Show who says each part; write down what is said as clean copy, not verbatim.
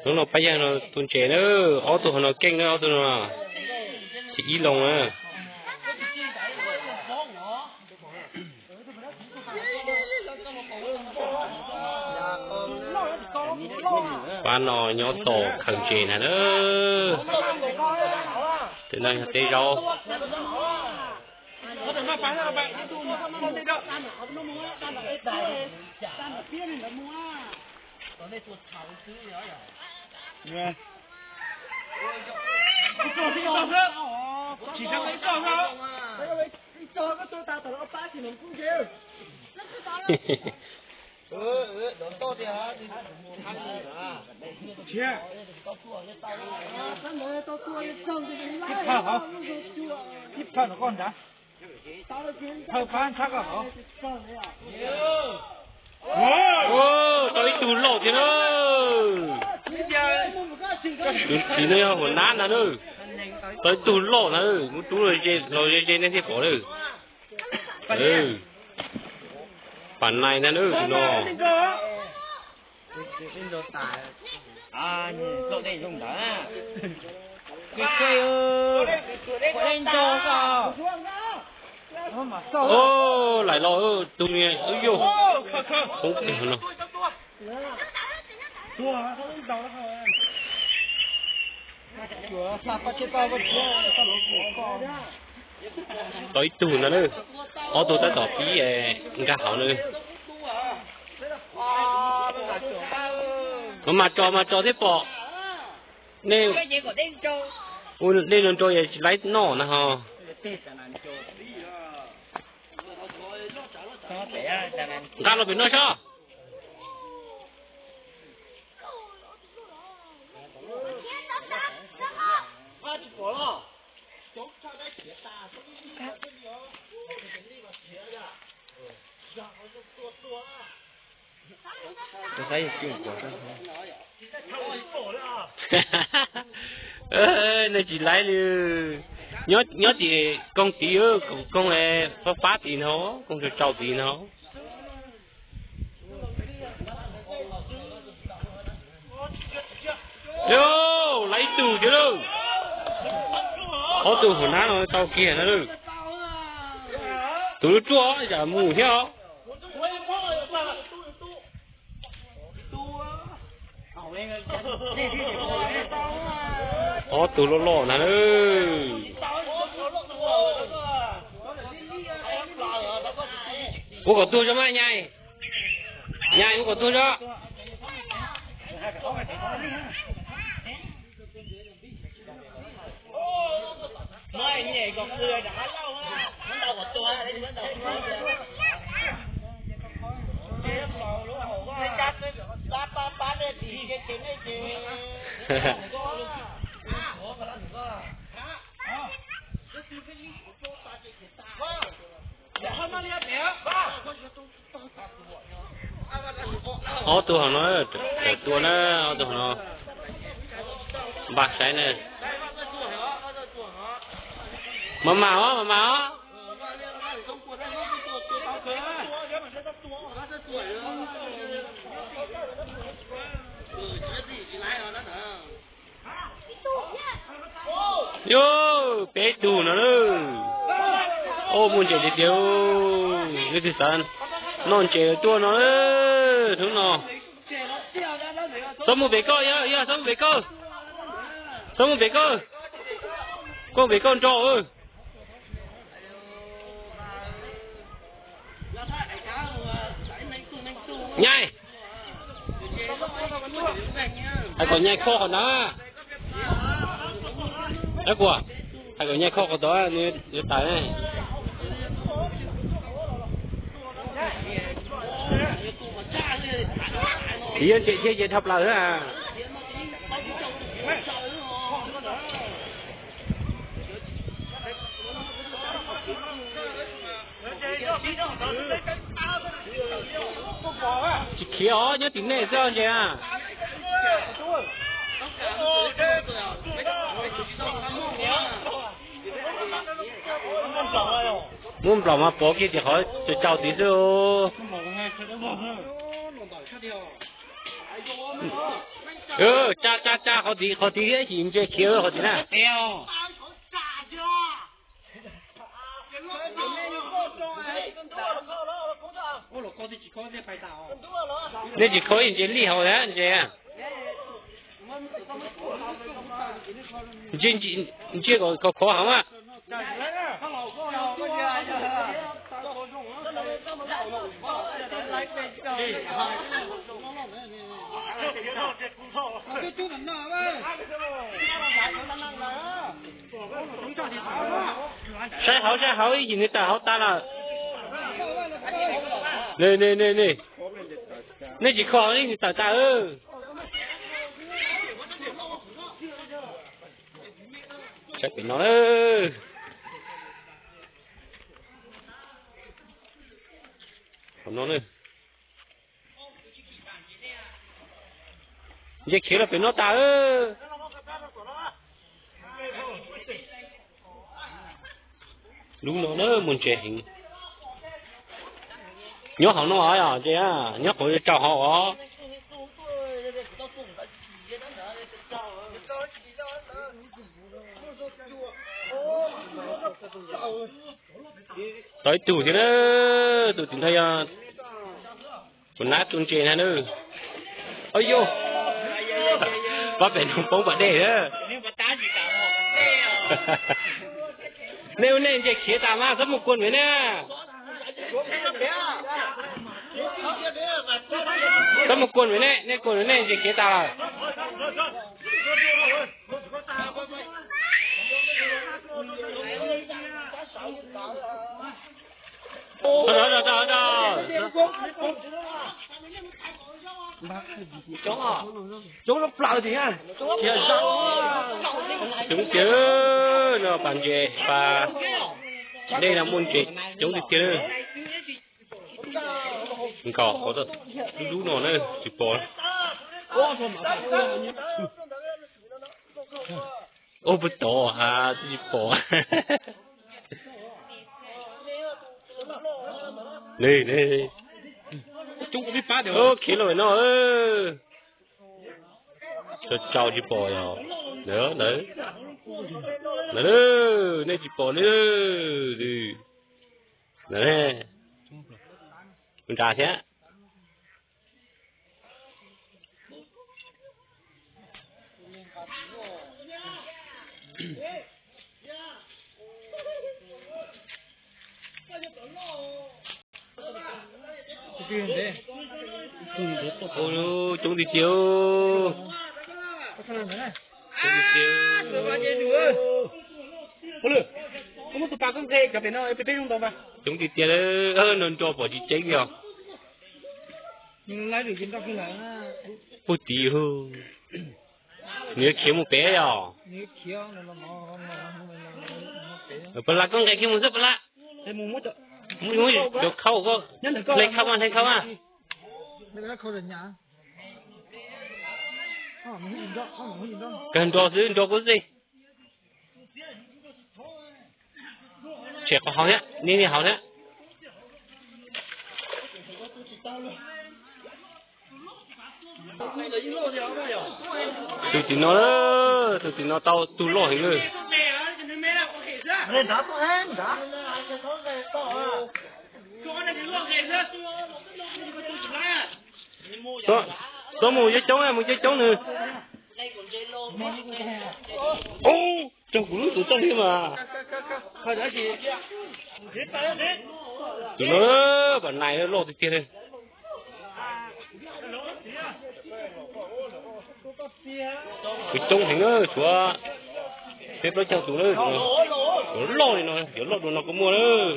Speaker 1: nó bây giờ nó tuần trẻ nữa ô tô nó kinh nữa ô tô nó chỉ ý lòng à ba nó nhỏ tổ khẩn trẻ này nữa từ nay tê rau
Speaker 2: chỉ trong cái câu đó cho cái tôi ta từ ông ba thì mình cũng kêu đón to thì hả thì ăn gì hả chia hít thở nó con đã thở phán chắc à
Speaker 1: ô tôi tụt lỗ thế nữa chỉ nơi hồn nát nữa nữa tôi tụt lỗ nữa muốn tụt rồi trên nên thì bỏ được bản này nữa nữa nó
Speaker 2: à chỗ đây dùng đó cái cây ơi lên cho sao
Speaker 1: ô lại lo tụi này ơi vô không thể nào tới tụi nó nữa ô tô tới tỏ phí ra hảo nữa mà cho thế bỏ nên ôi lên lần trôi lấy nỏ nè ha ra là bị nói sao
Speaker 2: tôi thấy chuyện của
Speaker 1: nó chỉ lấy đi nhớ chị công ty ơ công này phát tiền nó công việc trâu tiền nó yo lấy tù chứ đâu có tù của nó rồi tàu kia nó được tù nó chua giờ mù theo có tù lỗ lỗ nè ơi cô có tua cho mai nhai cô có tua cho
Speaker 2: mới nhảy còn người đã lâu ha nó đâu có tua đấy nó đâu ba này thì cái chuyện này thì
Speaker 1: ô tô hàng nó tua nó ô tô hàng nó bạc sấy này mà yo bé tù nó nữa ô muốn chơi đi tiêu cái gì sao non chơi tua nó nữa đúng không sống một bé co ya sống một bé co con bé con trò ơi nhai ai còn nhai kho còn đó đấy quả ai còn nhai kho còn đó như tài này thì anh chị học lời nữa à chị kia ó nhớ tính này sao vậy à muốn bảo mà bỏ kia thì hỏi cho cháu tí xíu cha họ tí cái gì chơi khiêu họ tí nè nên chỉ có gì lý hậu đấy chị à chị có khó không ạ sai hậu ý gì người ta hậu ta là nè nên chỉ khó đi người ta chắc bị nó không nó nữa vậy khi là bị nó ta đúng nó nữa muốn trẻ hình nhớ họ nó hỏi à chị à nhớ hồi chào họ tới tủ thì đó tủ tìm thấy à còn nát tuôn chè này nữa ôi vô bắt bên không bóng bật đề đó nếu nên chạy khía tà ma rất một quân nữa nè rất một quân nữa nè nên quân nữa nè chạy khía tà đó chúng nó phlau thì ha chúng chứ nó bàn về và đây là môn chuyện chúng thì chứ có thật đúng nó nữa chỉ bỏ ô bứt to à chỉ bỏ này chúng cũng biết phá được ô khí rồi nó cho trâu chỉ bỏ rồi nữa này chỉ bỏ nữa nè mình trả thế ôi chúng thì chiếu
Speaker 2: Como tu paga um rei, que não, eu peguei tông vào.
Speaker 1: Chúng thì tiền nên cho bỏ chỉ chế kìa.
Speaker 2: Nhưng lấy được trên tao cái là
Speaker 1: bút tí hư. Nếu kiếm một bé à?
Speaker 2: Nếu kiếm nó
Speaker 1: bật lại con cái kiếm một rất bật lại.
Speaker 2: Em muốn mất rồi.
Speaker 1: Muốn được khâu có. Lấy khâu ăn hay khâu à?
Speaker 2: Lấy khâu được nhá.
Speaker 1: Cần đồ có gì? Trẻ có hào nhé, nên hào nhé. Tụi chị nó tao tụi lo hình rồi. Số mù với chống nữa. Ô, trong củ tụi tao đi mà. Tụi nó bản này nó lột thì tiền lên. Tụi trông hình ơi, chúa. Thế bây giờ tụi nó lột này nó có mua nữa.